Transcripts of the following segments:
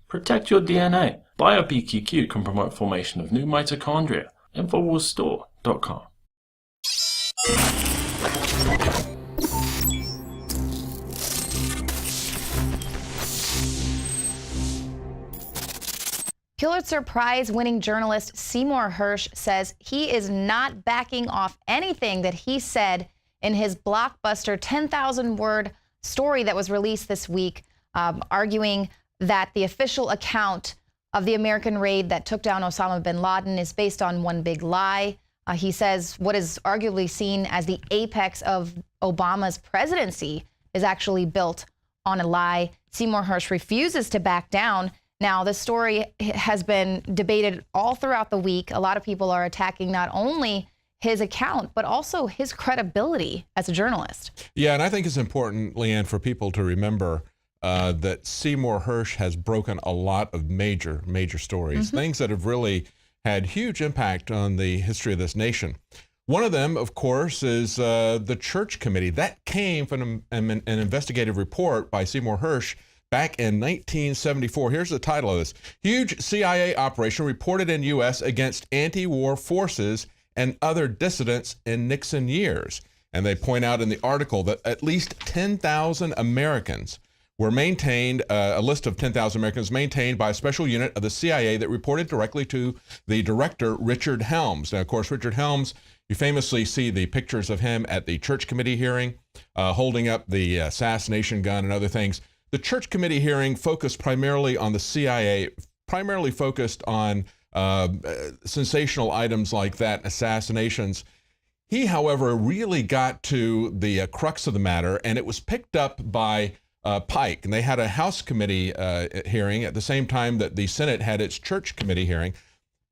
Protect your DNA. BioPQQ can promote formation of new mitochondria. Infowarsstore.com. Pullitzer Prize winning journalist Seymour Hersh says he is not backing off anything that he said in his blockbuster 10,000-word story that was released this week, arguing that the official account of the American raid that took down Osama bin Laden is based on one big lie. He says what is arguably seen as the apex of Obama's presidency is actually built on a lie. Seymour Hersh refuses to back down. Now, this story has been debated all throughout the week. A lot of people are attacking not only his account, but also his credibility as a journalist. Yeah, and I think it's important, Leanne, for people to remember that Seymour Hersh has broken a lot of major stories, things that have really had huge impact on the history of this nation. One of them, of course, is the Church Committee. That came from an investigative report by Seymour Hersh back in 1974. Here's the title of this. Huge CIA operation reported in U.S. against anti-war forces and other dissidents in Nixon years. And they point out in the article that at least 10,000 Americans were maintained, a list of 10,000 Americans maintained by a special unit of the CIA that reported directly to the director, Richard Helms. Now, of course, Richard Helms, you famously see the pictures of him at the Church Committee hearing, holding up the assassination gun and other things. The Church Committee hearing focused primarily on the CIA, primarily focused on sensational items like that, assassinations. He, however, really got to the crux of the matter, and it was picked up by Pike. And they had a House Committee hearing at the same time that the Senate had its Church Committee hearing.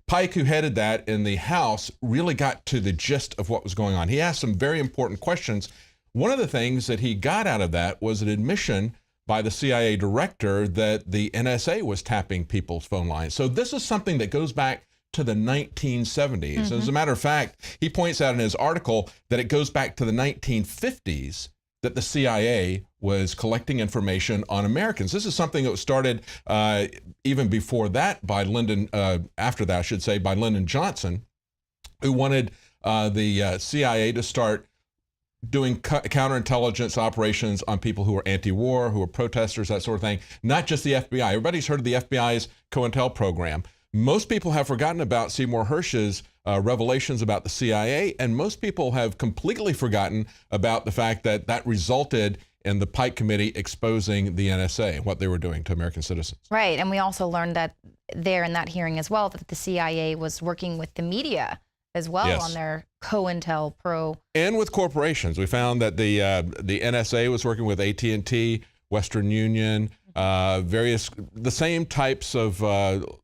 Pike, who headed that in the House, really got to the gist of what was going on. He asked some very important questions. One of the things that he got out of that was an admission by the CIA director that the NSA was tapping people's phone lines. So this is something that goes back to the 1970s. As a matter of fact, he points out in his article that it goes back to the 1950s that the CIA was collecting information on Americans. This is something that was started even before that by Lyndon, after that, I should say, by Lyndon Johnson, who wanted the CIA to start doing counterintelligence operations on people who are anti-war, who are protesters, that sort of thing. Not just the FBI. Everybody's heard of the FBI's COINTEL program. Most people have forgotten about Seymour Hersh's revelations about the CIA, and most people have completely forgotten about the fact that that resulted in the Pike Committee exposing the NSA, what they were doing to American citizens. Right, and we also learned that there in that hearing as well, that the CIA was working with the media as well on their COINTEL Pro. And with corporations. We found that the NSA was working with AT&T, Western Union, the same types of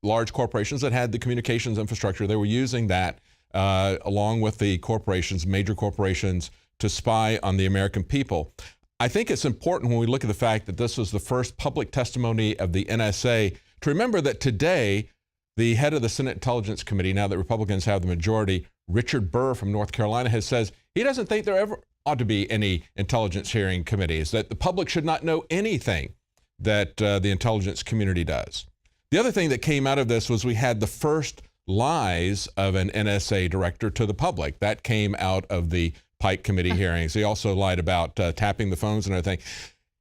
large corporations that had the communications infrastructure. They were using that along with the corporations, major corporations, to spy on the American people. I think it's important when we look at the fact that this was the first public testimony of the NSA to remember that today, the head of the Senate Intelligence Committee, now that Republicans have the majority, Richard Burr from North Carolina, has said he doesn't think there ever ought to be any intelligence hearing committees, that the public should not know anything that the intelligence community does. The other thing that came out of this was we had the first lies of an NSA director to the public. That came out of the Pike Committee hearings. He also lied about tapping the phones and everything.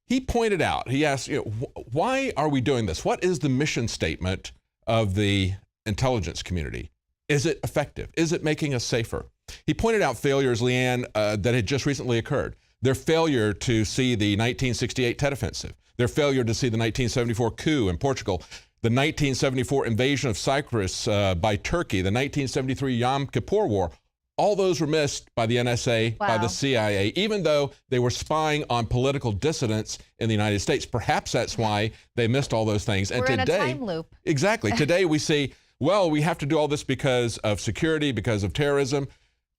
He pointed out, he asked, why are we doing this? What is the mission statement of the intelligence community? Is it effective? Is it making us safer? He pointed out failures, Leanne, that had just recently occurred. Their failure to see the 1968 Tet Offensive, their failure to see the 1974 coup in Portugal, the 1974 invasion of Cyprus by Turkey, the 1973 Yom Kippur War. All those were missed by the NSA, by the CIA, even though they were spying on political dissidents in the United States. Perhaps that's why they missed all those things. We're in a time loop. Exactly. Today we see, well, we have to do all this because of security, because of terrorism.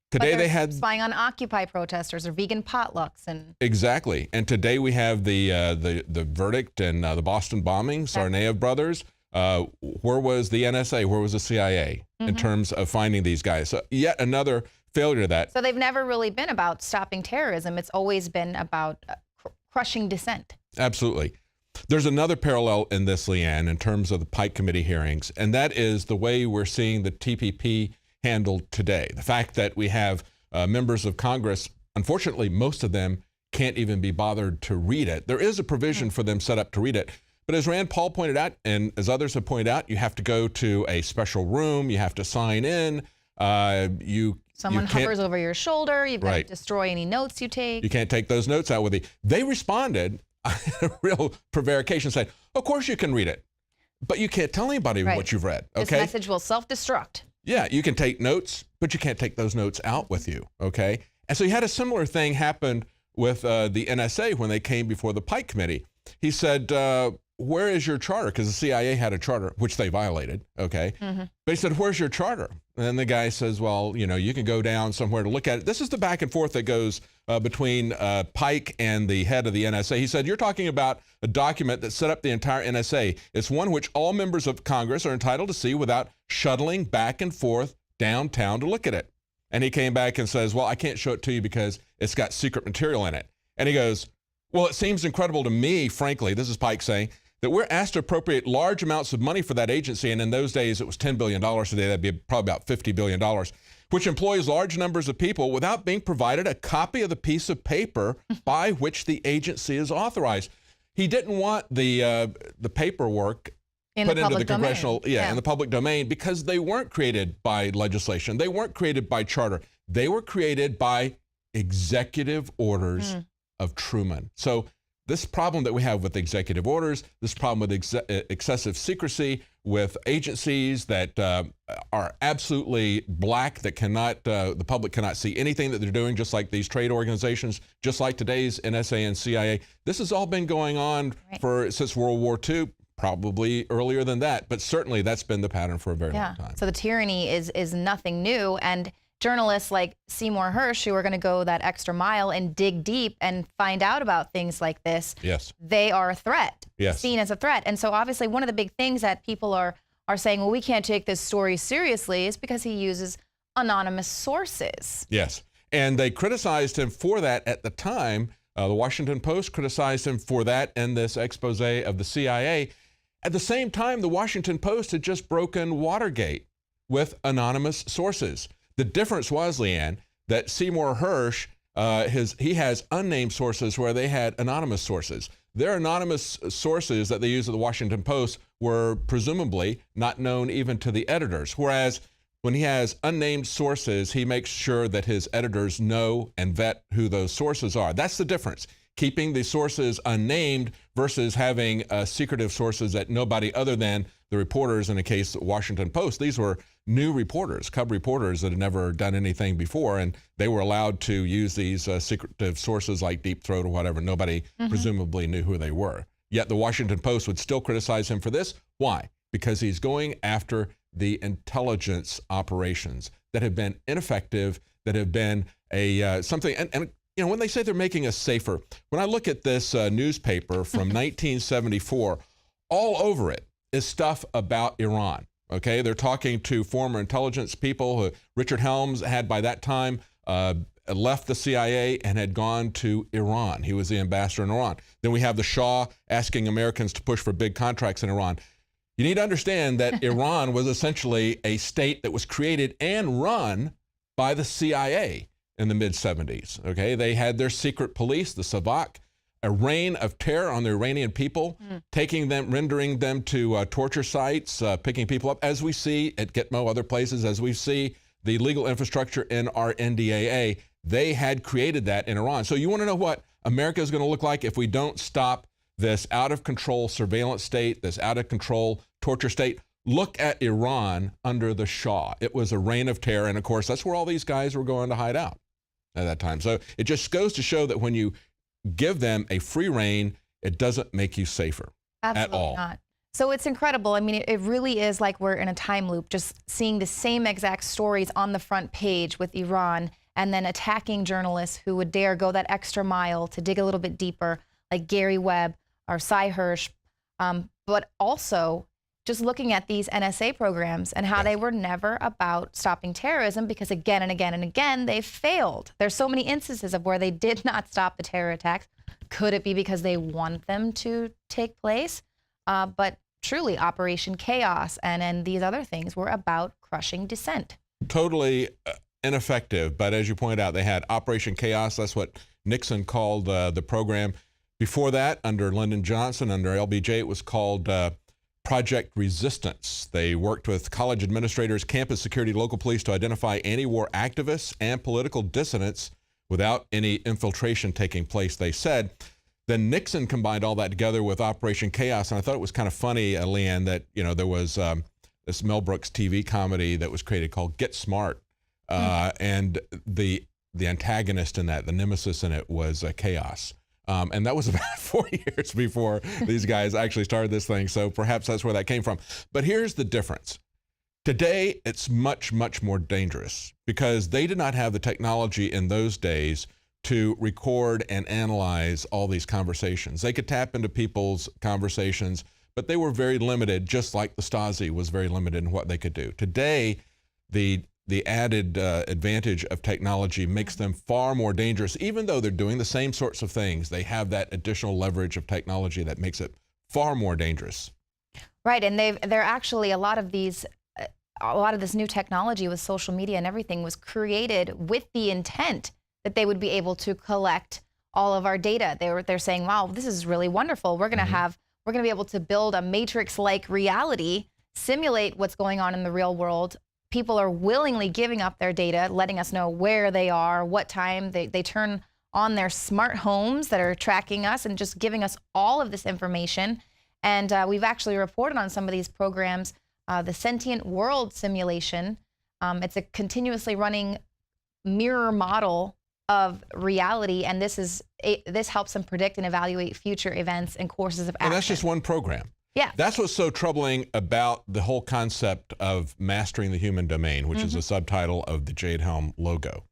Today they had spying on Occupy protesters or vegan potlucks and exactly. And today we have the verdict in the Boston bombing, Tsarnaev brothers. Where was the NSA? Where was the CIA in terms of finding these guys? So yet another failure to that. So they've never really been about stopping terrorism. It's always been about crushing dissent. Absolutely. There's another parallel in this, Leanne, in terms of the Pike Committee hearings, and that is the way we're seeing the TPP handled today. The fact that we have members of Congress, unfortunately, most of them can't even be bothered to read it. There is a provision for them set up to read it. But as Rand Paul pointed out, and as others have pointed out, you have to go to a special room. You have to sign in. Someone hovers over your shoulder. You've got to destroy any notes you take. You can't take those notes out with you. They responded, a real prevarication, saying, of course you can read it, but you can't tell anybody what you've read. Okay? This message will self-destruct. Yeah, you can take notes, but you can't take those notes out with you. Okay? And so you had a similar thing happen with the NSA when they came before the Pike Committee. He said, where is your charter? Because the CIA had a charter, which they violated, okay? But he said, where's your charter? And then the guy says, well, you know, you can go down somewhere to look at it. This is the back and forth that goes between Pike and the head of the NSA. He said, you're talking about a document that set up the entire NSA. It's one which all members of Congress are entitled to see without shuttling back and forth downtown to look at it. And he came back and says, well, I can't show it to you because it's got secret material in it. And he goes, well, it seems incredible to me, frankly, this is Pike saying, that we're asked to appropriate large amounts of money for that agency, and in those days it was $10 billion. Today that'd be probably about $50 billion, which employs large numbers of people without being provided a copy of the piece of paper by which the agency is authorized. He didn't want the paperwork put into the congressional, in the public domain, because they weren't created by legislation. They weren't created by charter. They were created by executive orders of Truman. So this problem that we have with executive orders, this problem with excessive secrecy, with agencies that are absolutely black, that cannot, the public cannot see anything that they're doing, just like these trade organizations, just like today's NSA and CIA. This has all been going on since World War II, probably earlier than that, but certainly that's been the pattern for a very long time. So the tyranny is nothing new, and journalists like Seymour Hersh, who are going to go that extra mile and dig deep and find out about things like this, they are a threat, seen as a threat. And so obviously one of the big things that people are saying, well, we can't take this story seriously, is because he uses anonymous sources. Yes, and they criticized him for that at the time. The Washington Post criticized him for that in this expose of the CIA. At the same time, the Washington Post had just broken Watergate with anonymous sources. The difference was, Leanne, that Seymour Hersh, he has unnamed sources where they had anonymous sources. Their anonymous sources that they used at the Washington Post were presumably not known even to the editors, whereas when he has unnamed sources, he makes sure that his editors know and vet who those sources are. That's the difference. Keeping the sources unnamed versus having secretive sources that nobody other than the reporters, in the case of the Washington Post, these were new reporters, cub reporters that had never done anything before, and they were allowed to use these secretive sources like Deep Throat or whatever. Nobody presumably knew who they were. Yet the Washington Post would still criticize him for this. Why? Because he's going after the intelligence operations that have been ineffective, that have been something, and you know, when they say they're making us safer, when I look at this newspaper from 1974, all over it is stuff about Iran. Okay, they're talking to former intelligence people. Richard Helms had by that time left the CIA and had gone to Iran. He was the ambassador in Iran. Then we have the Shah asking Americans to push for big contracts in Iran. You need to understand that Iran was essentially a state that was created and run by the CIA in the mid-70s. Okay, they had their secret police, the Savak, a reign of terror on the Iranian people, taking them, rendering them to torture sites, picking people up, as we see at Gitmo, other places, as we see the legal infrastructure in our NDAA. They had created that in Iran. So you want to know what America is going to look like if we don't stop this out-of-control surveillance state, this out-of-control torture state? Look at Iran under the Shah. It was a reign of terror, and of course, that's where all these guys were going to hide out at that time. So it just goes to show that when you give them a free rein, it doesn't make you safer at all. Not. So it's incredible. I mean, it really is like we're in a time loop, just seeing the same exact stories on the front page with Iran, and then attacking journalists who would dare go that extra mile to dig a little bit deeper, like Gary Webb or Cy Hersh, but also just looking at these NSA programs and how they were never about stopping terrorism, because again and again and again, they failed. There's so many instances of where they did not stop the terror attacks, Could it be because they want them to take place? But truly, Operation Chaos and these other things were about crushing dissent. Totally ineffective. But as you point out, they had Operation Chaos. That's what Nixon called the program. Before that, under Lyndon Johnson, under LBJ, it was called Project Resistance. They worked with college administrators, campus security, local police to identify anti-war activists and political dissidents without any infiltration taking place, they said. Then Nixon combined all that together with Operation Chaos. And I thought it was kind of funny, Leanne, that, you know, there was this Mel Brooks TV comedy that was created called Get Smart. And the antagonist in that, the nemesis in it, was Chaos. And that was about 4 years before these guys actually started this thing. So perhaps that's where that came from. But here's the difference. Today, it's much, much more dangerous because they did not have the technology in those days to record and analyze all these conversations. They could tap into people's conversations, but they were very limited, just like the Stasi was very limited in what they could do. Today, the added advantage of technology makes them far more dangerous. Even though they're doing the same sorts of things, they have that additional leverage of technology that makes it far more dangerous. Right, and they're actually, a lot of this new technology with social media and everything was created with the intent that they would be able to collect all of our data. They're saying, wow, this is really wonderful. We're going to be able to build a Matrix-like reality, simulate what's going on in the real world. People are willingly giving up their data, letting us know where they are, what time. They turn on their smart homes that are tracking us and just giving us all of this information. And we've actually reported on some of these programs, the Sentient World Simulation. It's a continuously running mirror model of reality, and this helps them predict and evaluate future events and courses of action. And that's just one program. Yeah. That's what's so troubling about the whole concept of mastering the human domain, which is a subtitle of the Jade Helm logo.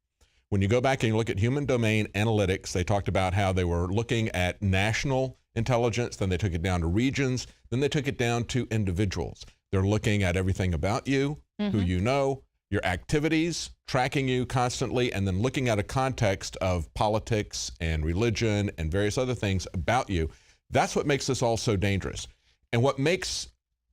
When you go back and you look at human domain analytics, they talked about how they were looking at national intelligence, then they took it down to regions, then they took it down to individuals. They're looking at everything about you, who you know, your activities, tracking you constantly, and then looking at a context of politics and religion and various other things about you. That's what makes this all so dangerous. And what makes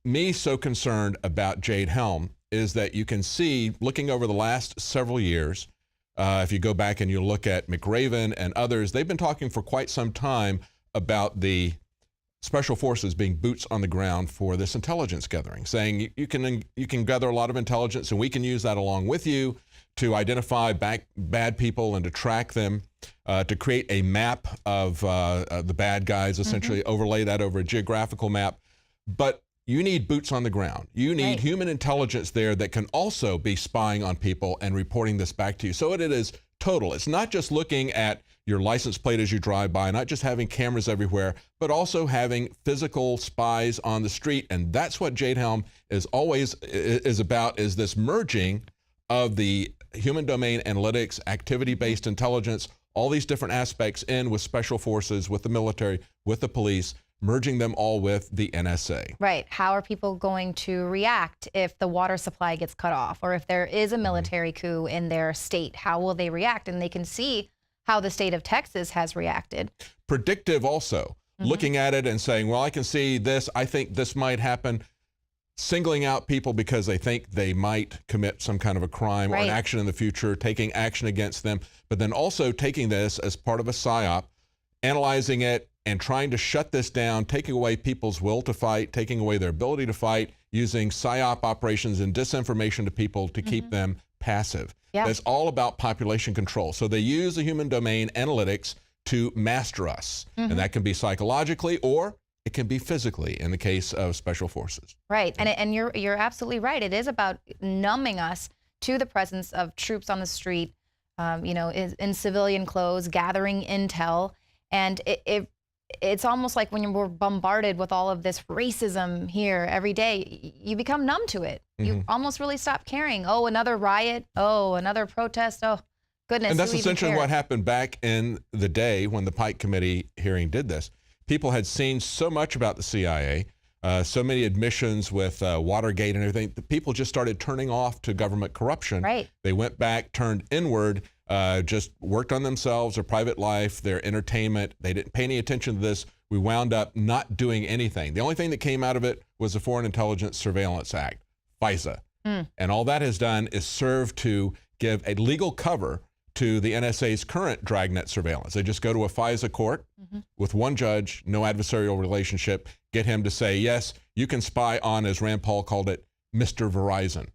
me so concerned about Jade Helm is that you can see, looking over the last several years, if you go back and you look at McRaven and others, they've been talking for quite some time about the special forces being boots on the ground for this intelligence gathering, saying you can gather a lot of intelligence and we can use that along with you to identify bad people and to track them, to create a map of the bad guys, essentially overlay that over a geographical map. But you need boots on the ground. You need human intelligence there that can also be spying on people and reporting this back to you. So it is total. It's not just looking at your license plate as you drive by, not just having cameras everywhere, but also having physical spies on the street. And that's what Jade Helm is about, is this merging of the human domain analytics, activity-based intelligence, all these different aspects in with special forces, with the military, with the police, merging them all with the NSA. Right. How are people going to react if the water supply gets cut off, or if there is a military coup in their state? How will they react? And they can see how the state of Texas has reacted. Predictive also, looking at it and saying, well, I can see this, I think this might happen, singling out people because they think they might commit some kind of a crime or an action in the future, taking action against them, but then also taking this as part of a PSYOP, analyzing it, and trying to shut this down, taking away people's will to fight, taking away their ability to fight, using PSYOP operations and disinformation to people to keep them passive. That's all about population control. So they use the human domain analytics to master us. And that can be psychologically or it can be physically in the case of special forces. Right. And you're absolutely right. It is about numbing us to the presence of troops on the street, you know, in civilian clothes, gathering intel. And it's almost like when we're bombarded with all of this racism here every day, you become numb to it. You almost really stop caring. Oh, another riot. Oh, another protest. Oh, goodness. And that's essentially what happened back in the day when the Pike Committee hearing did this. People had seen so much about the CIA, so many admissions with Watergate and everything. The people just started turning off to government corruption. They went back, turned inward. just worked on themselves, their private life, their entertainment. They didn't pay any attention to this. We wound up not doing anything. The only thing that came out of it was the Foreign Intelligence Surveillance Act, FISA. And all that has done is serve to give a legal cover to the NSA's current dragnet surveillance. They just go to a FISA court with one judge, no adversarial relationship, get him to say, yes, you can spy on, as Rand Paul called it, Mr. Verizon.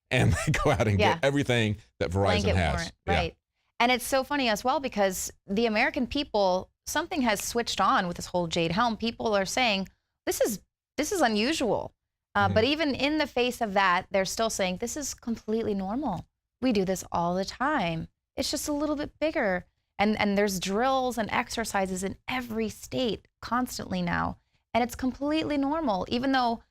And they go out and get everything that Verizon Blanket has. warrant, right. And it's so funny as well because the American people, something has switched on with this whole Jade Helm. People are saying, this is unusual. But even in the face of that, they're still saying, this is completely normal. We do this all the time. It's just a little bit bigger. And there's drills and exercises in every state constantly now. And it's completely normal, even though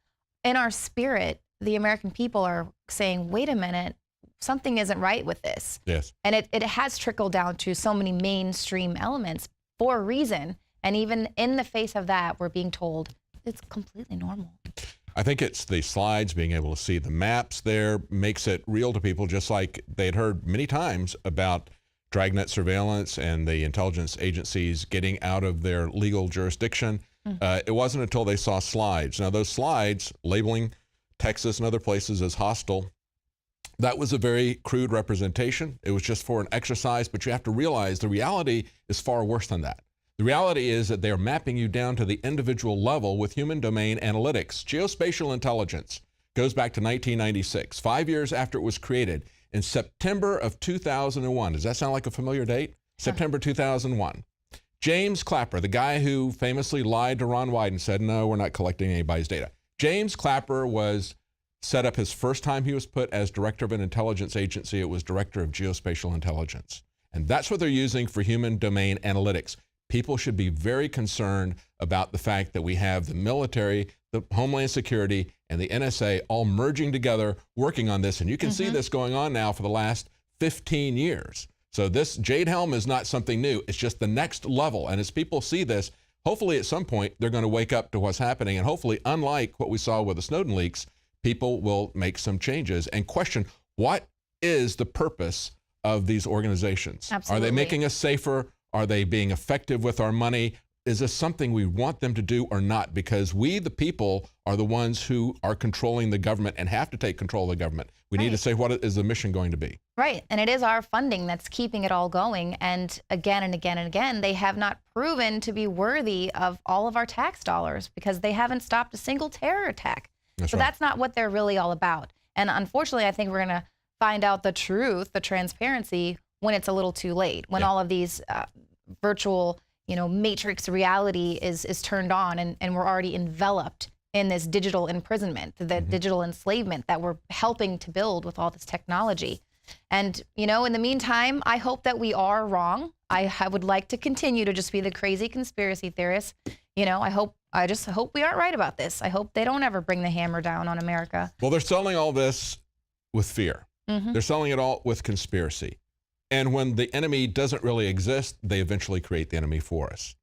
in our spirit, the American people are saying, wait a minute, something isn't right with this. Yes. And it has trickled down to so many mainstream elements for a reason. And even in the face of that, we're being told it's completely normal. I think it's the slides, being able to see the maps there makes it real to people, just like they had heard many times about dragnet surveillance and the intelligence agencies getting out of their legal jurisdiction. It wasn't until they saw slides. Now, those slides labeling Texas and other places as hostile, that was a very crude representation. It was just for an exercise, but you have to realize the reality is far worse than that. The reality is that they are mapping you down to the individual level with human domain analytics. Geospatial intelligence goes back to 1996, 5 years after it was created. In September of 2001, does that sound like a familiar date? September 2001. James Clapper, the guy who famously lied to Ron Wyden and said, no, we're not collecting anybody's data. James Clapper was set up his first time he was put as director of an intelligence agency. It was director of geospatial intelligence. And that's what they're using for human domain analytics. People should be very concerned about the fact that we have the military, the Homeland Security, and the NSA all merging together, working on this. And you can see this going on now for the last 15 years. So this Jade Helm is not something new. It's just the next level. And as people see this, hopefully at some point they're going to wake up to what's happening. And hopefully, unlike what we saw with the Snowden leaks, people will make some changes and question, what is the purpose of these organizations? Absolutely. Are they making us safer? Are they being effective with our money? Is this something we want them to do or not? Because we, the people, are the ones who are controlling the government and have to take control of the government. We need to say, what is the mission going to be? Right. And it is our funding that's keeping it all going. And again and again and again, they have not proven to be worthy of all of our tax dollars because they haven't stopped a single terror attack. That's not what they're really all about. And unfortunately, I think we're going to find out the truth, the transparency, when it's a little too late, when all of these virtual, matrix reality is turned on and we're already enveloped in this digital imprisonment, the digital enslavement that we're helping to build with all this technology. And, in the meantime, I hope that we are wrong. I would like to continue to just be the crazy conspiracy theorist. I just hope we aren't right about this. I hope they don't ever bring the hammer down on America. Well, they're selling all this with fear. They're selling it all with conspiracy. And when the enemy doesn't really exist, they eventually create the enemy for us.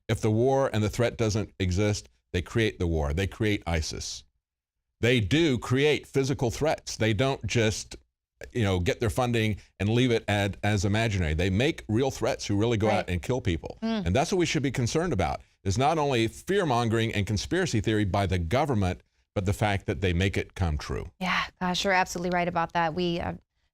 If the war and the threat doesn't exist, they create the war. They create ISIS. They do create physical threats. They don't just, get their funding and leave it as imaginary. They make real threats who really go out and kill people. And that's what we should be concerned about, is not only fear-mongering and conspiracy theory by the government, but the fact that they make it come true. Yeah, gosh, you're absolutely right about that. We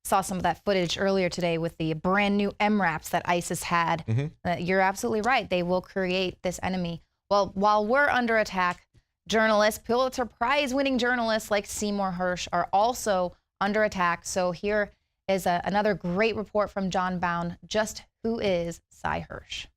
saw some of that footage earlier today with the brand new MRAPs that ISIS had. You're absolutely right. They will create this enemy. Well, while we're under attack, journalists, Pulitzer Prize winning journalists like Seymour Hersh are also under attack. So here is another great report from John Bound. Just who is Cy Hersh?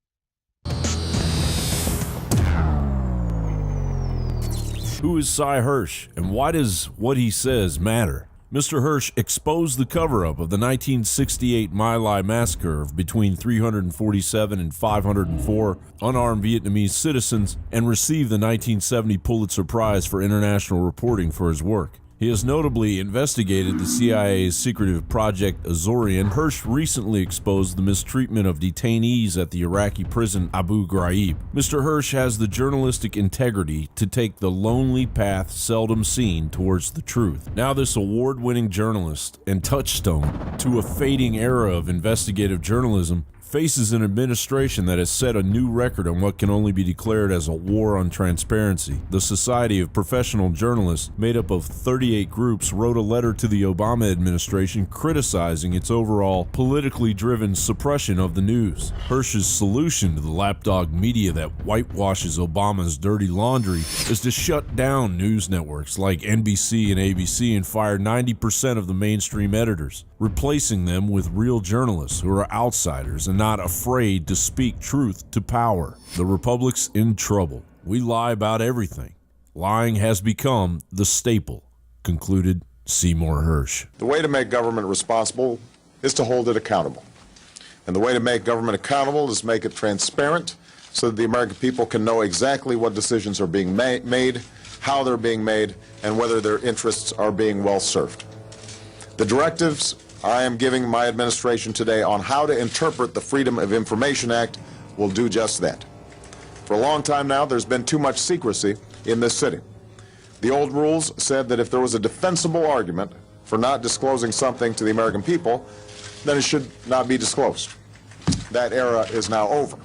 Who is Cy Hersh, and why does what he says matter? Mr. Hersh exposed the cover-up of the 1968 My Lai massacre of between 347 and 504 unarmed Vietnamese citizens and received the 1970 Pulitzer Prize for international reporting for his work. He has notably investigated the CIA's secretive Project Azorian. Hersh recently exposed the mistreatment of detainees at the Iraqi prison Abu Ghraib. Mr. Hersh has the journalistic integrity to take the lonely path seldom seen towards the truth. Now this award-winning journalist and touchstone to a fading era of investigative journalism faces an administration that has set a new record on what can only be declared as a war on transparency. The Society of Professional Journalists, made up of 38 groups, wrote a letter to the Obama administration criticizing its overall politically driven suppression of the news. Hersh's solution to the lapdog media that whitewashes Obama's dirty laundry is to shut down news networks like NBC and ABC and fire 90% of the mainstream editors, replacing them with real journalists who are outsiders and not afraid to speak truth to power. The Republic's in trouble. We lie about everything. Lying has become the staple, concluded Seymour Hersh. The way to make government responsible is to hold it accountable. And the way to make government accountable is make it transparent so that the American people can know exactly what decisions are being made, how they're being made, and whether their interests are being well served. The directives I am giving my administration today on how to interpret the Freedom of Information Act will do just that. For a long time now, there's been too much secrecy in this city. The old rules said that if there was a defensible argument for not disclosing something to the American people, then it should not be disclosed. That era is now over.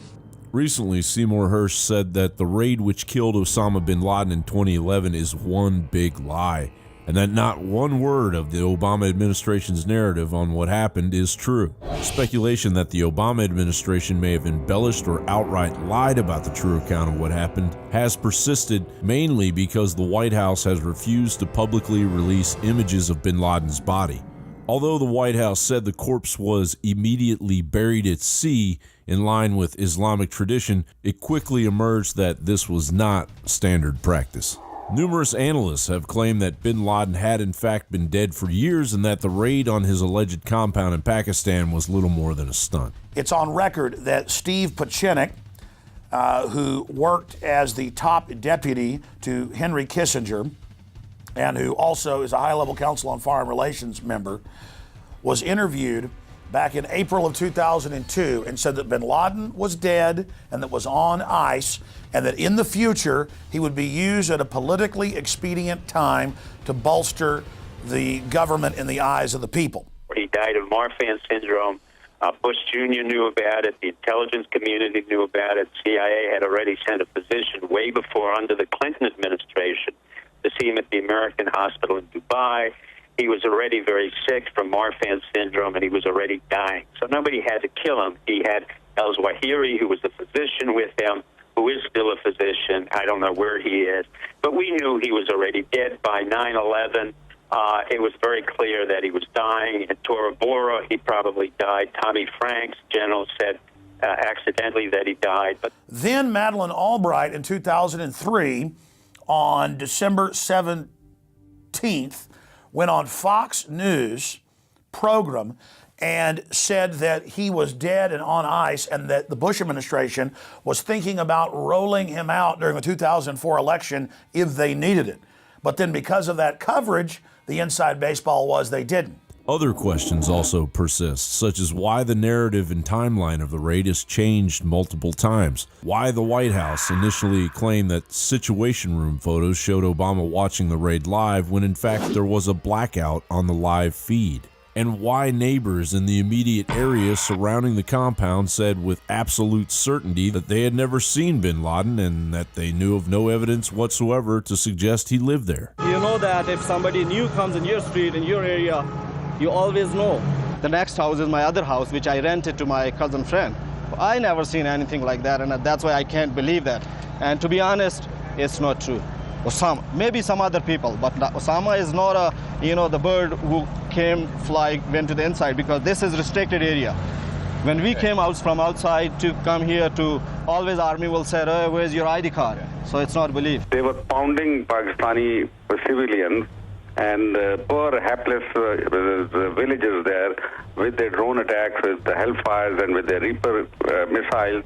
Recently, Seymour Hersh said that the raid which killed Osama bin Laden in 2011 is one big lie, and that not one word of the Obama administration's narrative on what happened is true. Speculation that the Obama administration may have embellished or outright lied about the true account of what happened has persisted, mainly because the White House has refused to publicly release images of bin Laden's body. Although the White House said the corpse was immediately buried at sea in line with Islamic tradition, it quickly emerged that this was not standard practice. Numerous analysts have claimed that bin Laden had in fact been dead for years and that the raid on his alleged compound in Pakistan was little more than a stunt. It's on record that Steve Pachinik, who worked as the top deputy to Henry Kissinger and who also is a high-level Council on Foreign Relations member, was interviewed back in April of 2002 and said that bin Laden was dead and that was on ice, and that in the future he would be used at a politically expedient time to bolster the government in the eyes of the people. He died of Marfan syndrome. Bush Jr. knew about it. The intelligence community knew about it. CIA had already sent a physician way before, under the Clinton administration, to see him at the American hospital in Dubai. He was already very sick from Marfan syndrome, and he was already dying. So nobody had to kill him. He had El-Zawahiri, who was the physician with him, who is still a physician. I don't know where he is. But we knew he was already dead by 9/11. It was very clear that he was dying. At Tora Bora, he probably died. Tommy Franks, general, said accidentally that he died. But then Madeleine Albright in 2003, on December 17th, went on Fox News program and said that he was dead and on ice, and that the Bush administration was thinking about rolling him out during the 2004 election if they needed it. But then because of that coverage, the inside baseball was they didn't. Other questions also persist, such as why the narrative and timeline of the raid has changed multiple times, why the White House initially claimed that Situation Room photos showed Obama watching the raid live when in fact there was a blackout on the live feed, and why neighbors in the immediate area surrounding the compound said with absolute certainty that they had never seen bin Laden and that they knew of no evidence whatsoever to suggest he lived there. You know that if somebody new comes in your street, in your area, you always know. The next house is my other house, which I rented to my cousin friend. I never seen anything like that, and that's why I can't believe that. And to be honest, it's not true. Osama, maybe some other people, but Osama is not the bird who came, went to the inside, because this is restricted area. When we came out from outside to come here, to always army will say, oh, where's your ID card? So it's not believed. They were pounding Pakistani civilians and poor hapless villagers there with their drone attacks, with the Hellfires and with their Reaper missiles.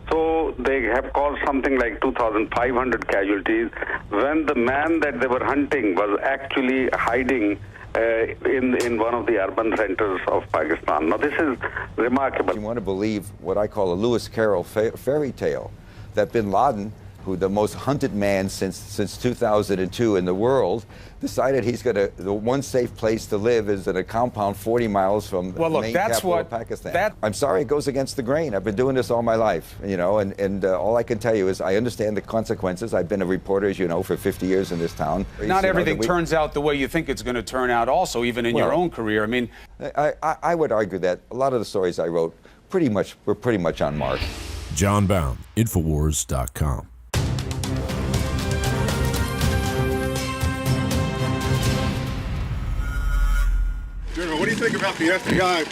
So they have caused something like 2,500 casualties when the man that they were hunting was actually hiding in one of the urban centers of Pakistan. Now, this is remarkable. You want to believe what I call a Lewis Carroll fairy tale, that bin Laden, who the most hunted man since 2002 in the world, decided he's going to, the one safe place to live is in a compound 40 miles from the main capital of Pakistan. I'm sorry, it goes against the grain. I've been doing this all my life, you know, and all I can tell you is I understand the consequences. I've been a reporter, as you know, for 50 years in this town. Not everything turns out the way you think it's going to turn out also, even in your own career. I mean, I would argue that a lot of the stories I wrote were pretty much on mark. John Bound, Infowars.com. General, what do you think about the FBI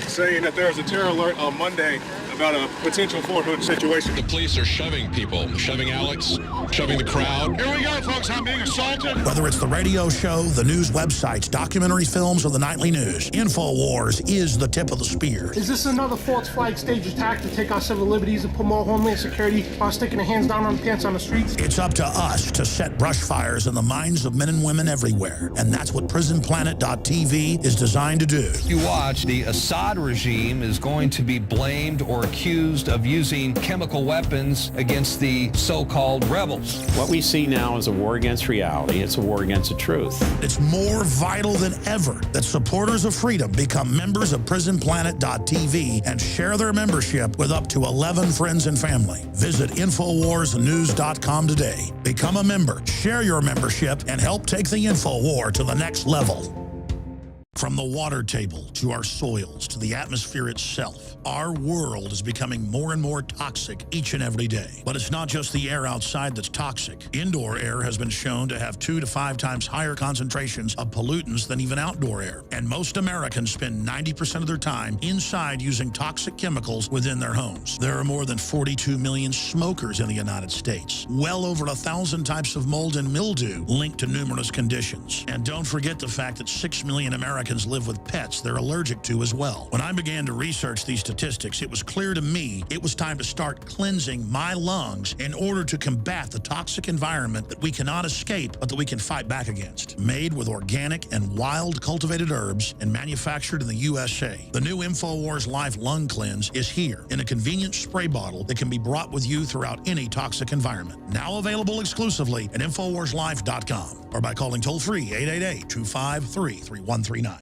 saying that there was a terror alert on Monday about a potential Fort Hood situation? The police are shoving people, shoving Alex, shoving the crowd. Here we go, folks. I'm being assaulted. Whether it's the radio show, the news websites, documentary films, or the nightly news, Infowars is the tip of the spear. Is this another false flag stage attack to take our civil liberties and put more homeland security while sticking their hands down on pants on the streets? It's up to us to set brush fires in the minds of men and women everywhere. And that's what PrisonPlanet.tv is designed to do. You watch, the Assad regime is going to be blamed or accused of using chemical weapons against the so-called rebels. What we see now is a war against reality. It's a war against the truth. It's more vital than ever that supporters of freedom become members of PrisonPlanet.tv and share their membership with up to 11 friends and family. Visit InfoWarsNews.com today. Become a member, share your membership, and help take the InfoWar to the next level. From the water table to our soils to the atmosphere itself, our world is becoming more and more toxic each and every day. But it's not just the air outside that's toxic. Indoor air has been shown to have 2 to 5 times higher concentrations of pollutants than even outdoor air. And most Americans spend 90% of their time inside using toxic chemicals within their homes. There are more than 42 million smokers in the United States. Well over 1,000 types of mold and mildew linked to numerous conditions. And don't forget the fact that 6 million Americans live with pets they're allergic to as well. When I began to research these statistics, it was clear to me it was time to start cleansing my lungs in order to combat the toxic environment that we cannot escape, but that we can fight back against. Made with organic and wild cultivated herbs and manufactured in the USA, the new InfoWars Life Lung Cleanse is here in a convenient spray bottle that can be brought with you throughout any toxic environment. Now available exclusively at InfoWarsLife.com or by calling toll-free 888-253-3139.